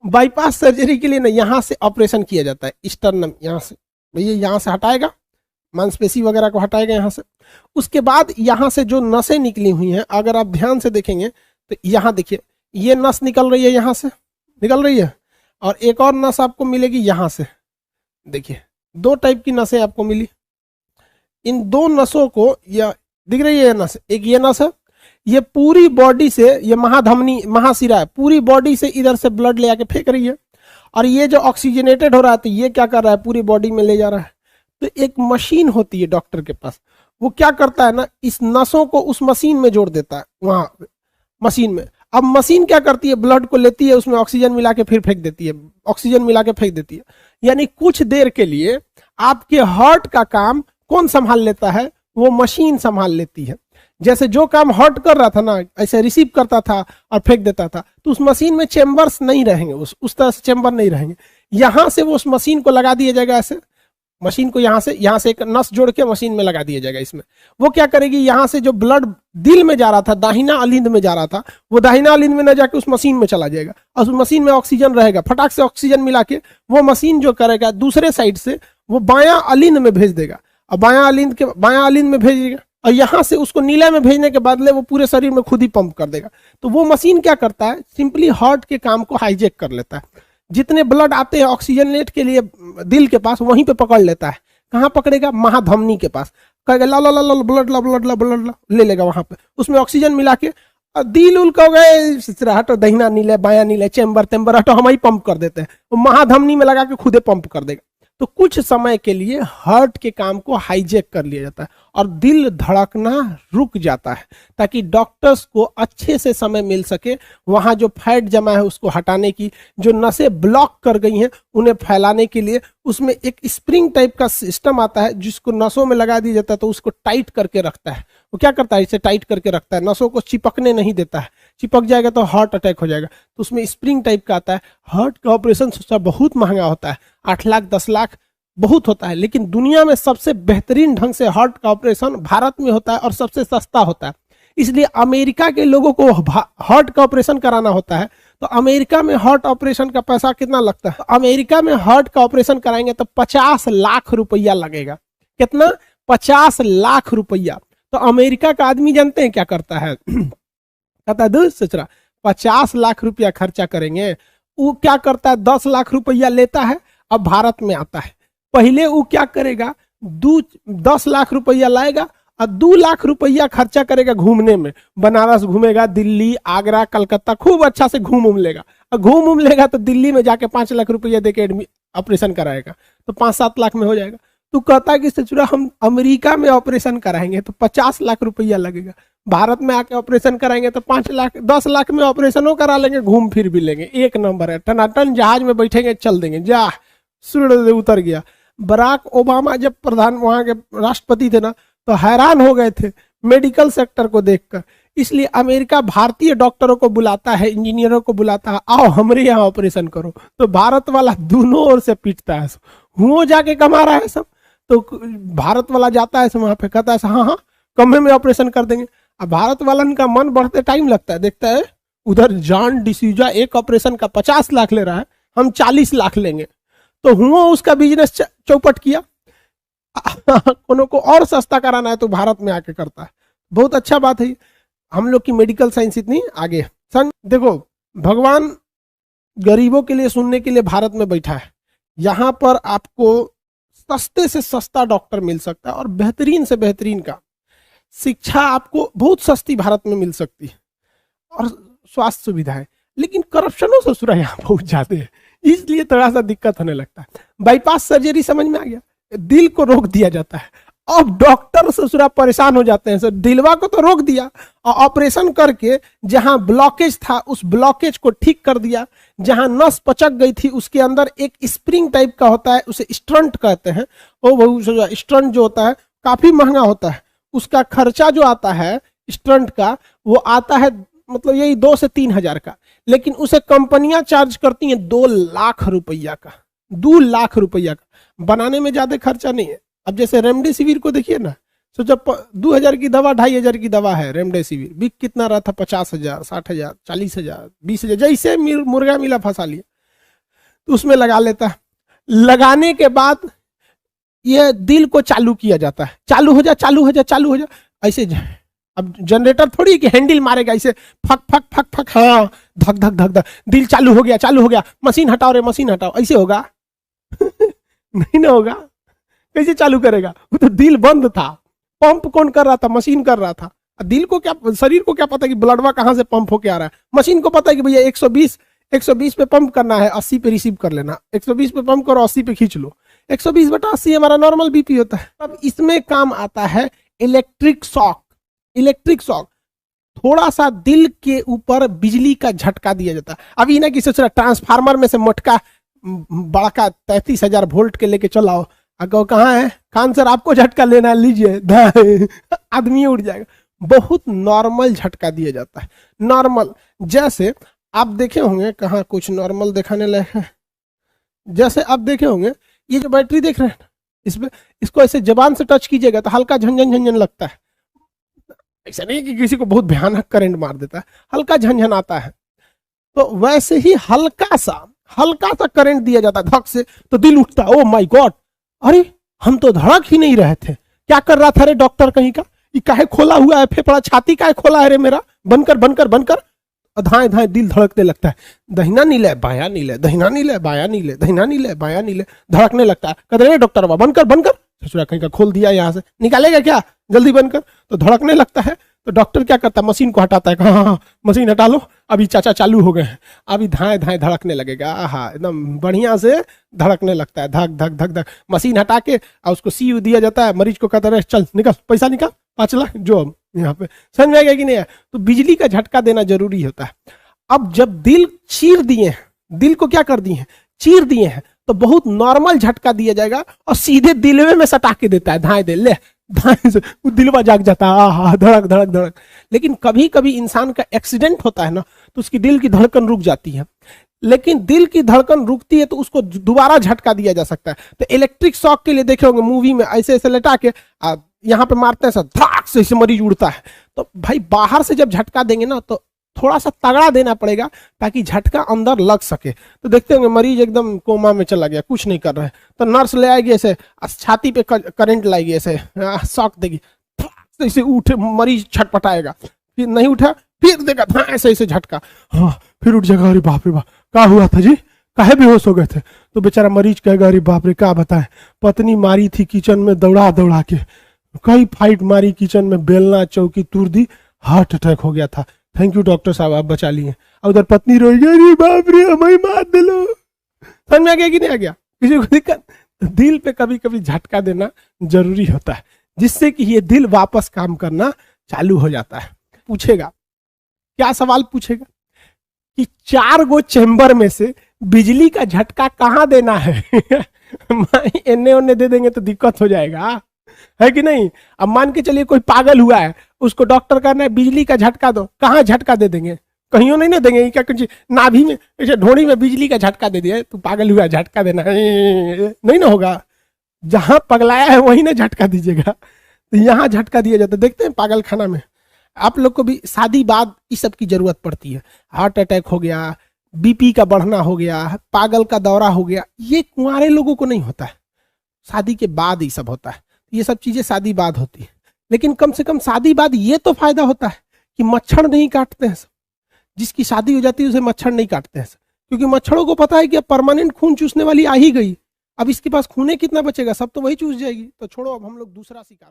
Bypass surgery के लिए ना यहाँ से ऑपरेशन किया जाता है, स्टर्नम यहाँ से, भैया यहाँ से हटाएगा, मांसपेशी वगैरह को हटाएगा यहाँ से। उसके बाद यहाँ से जो नसें निकली हुई हैं, अगर आप ध्यान से देखेंगे तो यहाँ देखिए ये नस निकल रही है, यहाँ से निकल रही है, और एक और नस आपको मिलेगी यहाँ से। देखिए दो टाइप की नसें आपको मिली। इन दो नसों को, यह दिख रही है नस, एक ये नस है, ये पूरी बॉडी से, ये महाधमनी महाशिरा है, पूरी बॉडी से इधर से ब्लड ले आके फेंक रही है। और ये जो ऑक्सीजनेटेड हो रहा है तो ये क्या कर रहा है, पूरी बॉडी में ले जा रहा है। तो एक मशीन होती है डॉक्टर के पास, वो क्या करता है ना, इस नसों को उस मशीन में जोड़ देता है, वहां मशीन में। अब मशीन क्या करती है, ब्लड को लेती है, उसमें ऑक्सीजन मिला के फिर फेंक देती है, ऑक्सीजन मिला के फेंक देती है। यानी कुछ देर के लिए आपके हार्ट का काम कौन संभाल लेता है, वो मशीन संभाल लेती है। जैसे जो काम हार्ट कर रहा था ना, ऐसे रिसीव करता था और फेंक देता था, तो उस मशीन में चेंबर्स नहीं रहेंगे, उस तरह से चेंबर नहीं रहेंगे। यहां से वो उस मशीन को लगा दिया जाएगा, ऐसे मशीन को यहाँ से एक नस जोड़ के मशीन में लगा दिया जाएगा। इसमें वो क्या करेगी, यहाँ से जो ब्लड दिल में जा रहा था, दाहिना अलिंद में जा रहा था, वो दाहिना अलिंद में न जाके उस मशीन में चला जाएगा, और उस मशीन में ऑक्सीजन रहेगा। फटाक से ऑक्सीजन मिला के वो मशीन जो करेगा दूसरे साइड से वो बायां अलिंद में भेज देगा, और बायां अलिंद में भेजेगा, और यहाँ से उसको नीला में भेजने के बदले वो पूरे शरीर में खुद ही पंप कर देगा। तो वो मशीन क्या करता है, सिंपली हार्ट के काम को हाईजेक कर लेता है। जितने ब्लड आते हैं ऑक्सीजनेट के लिए दिल के पास, वहीं पे पकड़ लेता है। कहाँ पकड़ेगा, महाधमनी के पास, कहेगा ला ला ला ला ब्लड ला ब्लड ला ब्लड ला, ले लेगा वहां पे, उसमें ऑक्सीजन मिला के, और दिल उल को गए हटो, दहिना नीले बाया नीले, चेम्बर तेम्बर हटो, हम ही पंप कर देते हैं। वो महाधमनी में लगा के खुदे पंप कर देगा। तो कुछ समय के लिए हार्ट के काम को हाईजेक कर लिया जाता है और दिल धड़कना रुक जाता है, ताकि डॉक्टर्स को अच्छे से समय मिल सके वहां जो फैट जमा है उसको हटाने की, जो नसें ब्लॉक कर गई हैं उन्हें फैलाने के लिए। उसमें एक स्प्रिंग टाइप का सिस्टम आता है जिसको नसों में लगा दिया जाता है, तो उसको टाइट करके रखता है। वो क्या करता है, इसे टाइट करके रखता है, नसों को चिपकने नहीं देता है। चिपक जाएगा तो हार्ट अटैक हो जाएगा। तो उसमें स्प्रिंग टाइप का आता है। हार्ट का ऑपरेशन सोचा बहुत महंगा होता है, 8 लाख 10 लाख बहुत होता है, लेकिन दुनिया में सबसे बेहतरीन ढंग से हार्ट का ऑपरेशन भारत में होता है और सबसे सस्ता होता है। इसलिए अमेरिका के लोगों को हार्ट का ऑपरेशन कराना होता है, तो अमेरिका में हार्ट ऑपरेशन का पैसा कितना लगता है, तो अमेरिका में हार्ट का ऑपरेशन कराएंगे तो 50 लाख रुपया लगेगा। कितना, 50 लाख रुपया। तो अमेरिका का आदमी जानते हैं क्या करता है, कहता है दूर सोच रहा 50 लाख रुपया खर्चा करेंगे। वो क्या करता है, 10 लाख रुपया लेता है, अब भारत में आता है। पहले वो क्या करेगा, 10 लाख रुपया लाएगा और 2 लाख रुपया खर्चा करेगा घूमने में। बनारस घूमेगा, दिल्ली, आगरा, कलकत्ता, खूब अच्छा से घूम लेगा। और घूम लेगा तो दिल्ली में जाके 5 लाख रुपया देके ऑपरेशन कराएगा, तो 5-7 लाख में हो जाएगा। तो कहता है कि सचुरा हम अमेरिका में ऑपरेशन कराएंगे तो 50 लाख रुपया लगेगा, भारत में आके ऑपरेशन कराएंगे तो 5 लाख 10 लाख में ऑपरेशनों करा लेंगे, घूम फिर भी लेंगे। एक नंबर है, टनाटन जहाज में बैठेंगे, चल देंगे, जा सूर्य उतर गया। बराक ओबामा जब प्रधान वहां के राष्ट्रपति थे ना, तो हैरान हो गए थे मेडिकल सेक्टर को देखकर। इसलिए अमेरिका भारतीय डॉक्टरों को बुलाता है, इंजीनियरों को बुलाता है, आओ हमारे यहाँ ऑपरेशन करो। तो भारत वाला दोनों ओर से पीटता है, हुओं जाके कमा रहा है सब। तो भारत वाला जाता है वहां पे, कहता है हाँ हाँ कम में ऑपरेशन कर देंगे। अब भारत वाला का मन बढ़ते टाइम लगता है, देखता है उधर जॉन डिसूजा एक ऑपरेशन का 50 लाख ले रहा है, हम 40 लाख लेंगे। तो हुआ उसका बिजनेस चौपट किया। कोनो को और सस्ता कराना है तो भारत में आके करता है। बहुत अच्छा बात है, हम लोग की मेडिकल साइंस इतनी आगे है। सन देखो, भगवान गरीबों के लिए सुनने के लिए भारत में बैठा है। यहाँ पर आपको सस्ते से सस्ता डॉक्टर मिल सकता है और बेहतरीन से बेहतरीन का शिक्षा आपको बहुत सस्ती भारत में मिल सकती है और स्वास्थ्य सुविधा है। लेकिन करप्शनों से सुरा यहाँ बहुत ज्यादा है, इसलिए थोड़ा सा दिक्कत होने लगता है। बाईपास सर्जरी समझ में आ गया, दिल को रोक दिया जाता है। अब डॉक्टर ससुरा परेशान हो जाते हैं, सर दिलवा को तो रोक दिया और ऑपरेशन करके जहां ब्लॉकेज था उस ब्लॉकेज को ठीक कर दिया। जहां नस पचक गई थी उसके अंदर एक स्प्रिंग टाइप का होता है, उसे स्टंट कहते हैं। वो स्टंट जो होता है काफी महंगा होता है, उसका खर्चा जो आता है स्टंट का वो आता है मतलब यही 2 से 3 हजार का, लेकिन उसे कंपनियां चार्ज करती हैं 2 लाख रुपया का। 2 लाख रुपया का बनाने में ज्यादा खर्चा नहीं है। अब जैसे रेमडेसिविर को देखिए ना, तो जब 2000 की दवा 2500 की दवा है रेमडेसिविर, बिक कितना रहा था 50 हजार 60 हजार 40 हजार 20 हजार, जैसे मुर्गा मिला फंसा लिया। तो उसमें लगा लेता है। लगाने के बाद ये दिल को चालू किया जाता है, चालू हो जा चालू हो जा चालू हो जा ऐसे। अब जनरेटर थोड़ी कि हैंडल मारेगा ऐसे फक फक फक फक, हाँ धक धक धक धक, दिल चालू हो गया चालू हो गया, मशीन हटाओ रे मशीन हटाओ, ऐसे होगा? नहीं ना होगा। कैसे चालू करेगा? वो तो दिल बंद था। पंप कौन कर रहा था? मशीन कर रहा था। दिल को क्या, शरीर को क्या पता कि ब्लडवा कहाँ से पंप होके आ रहा है? मशीन को पता है कि भैया 120 पे पंप करना है, 80 पे रिसीव कर लेना, 120 पे पंप करो, 80 पे खींच लो। 120/80 हमारा नॉर्मल बीपी होता है। अब इसमें काम आता है इलेक्ट्रिक शॉक। इलेक्ट्रिक शॉक, थोड़ा सा दिल के ऊपर बिजली का झटका दिया जाता है। अभी ना किसी ट्रांसफार्मर में से मोटका बड़का 33,000 वोल्ट के लेके चलाओ, अगर कहाँ है खान सर आपको झटका लेना है लीजिए, आदमी उड़ जाएगा। बहुत नॉर्मल झटका दिया जाता है, नॉर्मल। जैसे आप देखे होंगे, कहाँ कुछ नॉर्मल दिखाने लायक है, जैसे आप देखे होंगे ये जो बैटरी देख रहे हैं इसमें, इसको ऐसे जबान से टच कीजिएगा तो हल्का झंझन झंझन लगता है। ऐसा नहीं कि किसी को बहुत भयानक करंट मार देता है, हल्का झंझन आता है। तो वैसे ही हल्का सा करंट दिया जाता है धक से, तो दिल उठता है, ओ माय गॉड, अरे हम तो धड़क ही नहीं रहे थे, क्या कर रहा था रे डॉक्टर कहीं का, ये काहे खोला हुआ है फेफड़ा, छाती काहे खोला है रे मेरा, बनकर बनकर बनकर धाए धाए दिल धड़कने लगता है। दहिना नीले बाया नीले, दहिना नीले बाया नीले, दहिना नीले बाया नीले, धड़कने लगता है। कहते रे डॉक्टर बाबा बनकर बनकर, ससुरा कहीं का खोल दिया, यहाँ से निकालेगा क्या, जल्दी बनकर, तो धड़कने लगता है। तो डॉक्टर क्या करता है, मशीन को हटाता है, हाँ मशीन हटा लो, अभी चाचा चालू हो गए हैं, अभी धाए धाए धड़कने लगेगा, हाँ एकदम बढ़िया से धड़कने लगता है, धक धक धक धक। मशीन हटा के और उसको सीयू दिया जाता है, मरीज को कहता है चल निकल, पैसा निकाल 5 लाख जो यहाँ पे। समझ में आ गया कि नहीं है? तो बिजली का झटका देना जरूरी होता है। अब जब दिल चीर दिए हैं, दिल को क्या कर दिए हैं, चीर दिए हैं, तो बहुत नॉर्मल झटका दिया जाएगा और सीधे दिलवे में सटा के देता है, धाए दे ले धाए से वो दिलवा जाग जाता है, आहा धड़क धड़क धड़क। लेकिन कभी कभी इंसान का एक्सीडेंट होता है ना, तो उसकी दिल की धड़कन रुक जाती है। लेकिन दिल की धड़कन रुकती है तो उसको दोबारा झटका दिया जा सकता है। तो इलेक्ट्रिक शॉक के लिए देखे होंगे मूवी में, ऐसे ऐसे लेटा के यहाँ पे मारते हैं, सब धड़ाक से मरीज उड़ता है। तो भाई बाहर से जब झटका देंगे ना तो थोड़ा सा तगड़ा देना पड़ेगा ताकि झटका अंदर लग सके। तो देखते होंगे मरीज एकदम कोमा में चला गया, कुछ नहीं कर रहा है, तो नर्स ले आएगी ऐसे, छाती पे करंट लाएगी, ऐसे शॉक देगी, ऐसे उठे मरीज छटपटाएगा, फिर नहीं उठा फिर देगा ऐसे ऐसे झटका, हाँ फिर उठ जाएगा, अरे बाप रे बाप क्या हुआ था जी, काहे बेहोश हो गए थे? तो बेचारा मरीज कहेगा अरे बाप रे क्या बताए, पत्नी मारी थी किचन में दौड़ा दौड़ा के, कई फाइट मारी किचन में, बेलना चौकी तूर दी, हार्ट अटैक हो गया था, थैंक यू डॉक्टर साहब आप बचा लिए। और उधर पत्नी रोई, अरे बाप रे हमें मार दिलो। समझ में आ गया कि नहीं आ गया? किसी को दिक्कत? दिल पे कभी कभी झटका देना जरूरी होता है, जिससे कि ये दिल वापस काम करना चालू हो जाता है। पूछेगा, क्या सवाल पूछेगा कि 4 गो चेंबर में से बिजली का झटका कहाँ देना है? एने ओने दे देंगे तो दिक्कत हो जाएगा, है कि नहीं? अब मान के चलिए कोई पागल हुआ है, उसको डॉक्टर कहना है बिजली का झटका दो, कहाँ झटका दे देंगे? कहीं नहीं ना देंगे, क्या कुछ नाभि में ऐसे ढोड़ी में बिजली का झटका दे दिया, तू पागल हुआ झटका देना नहीं ना होगा। जहां पगलाया है वहीं ना झटका दीजिएगा, तो यहाँ झटका दिया जाता है। देखते हैं पागल खाना में आप लोग को भी शादी बाद इस सब की जरूरत पड़ती है, हार्ट अटैक हो गया, बीपी का बढ़ना हो गया, पागल का दौरा हो गया, ये कुंवारे लोगों को नहीं होता है, शादी के बाद ही सब होता है। ये सब चीजें शादी बाद होती है, लेकिन कम से कम शादी बाद ये तो फायदा होता है कि मच्छर नहीं काटते हैं सब। जिसकी शादी हो जाती है उसे मच्छर नहीं काटते हैं सब, क्योंकि मच्छरों को पता है कि अब परमानेंट खून चूसने वाली आ ही गई, अब इसके पास खूने कितना बचेगा, सब तो वही चूस जाएगी, तो छोड़ो अब हम लोग दूसरा शिकार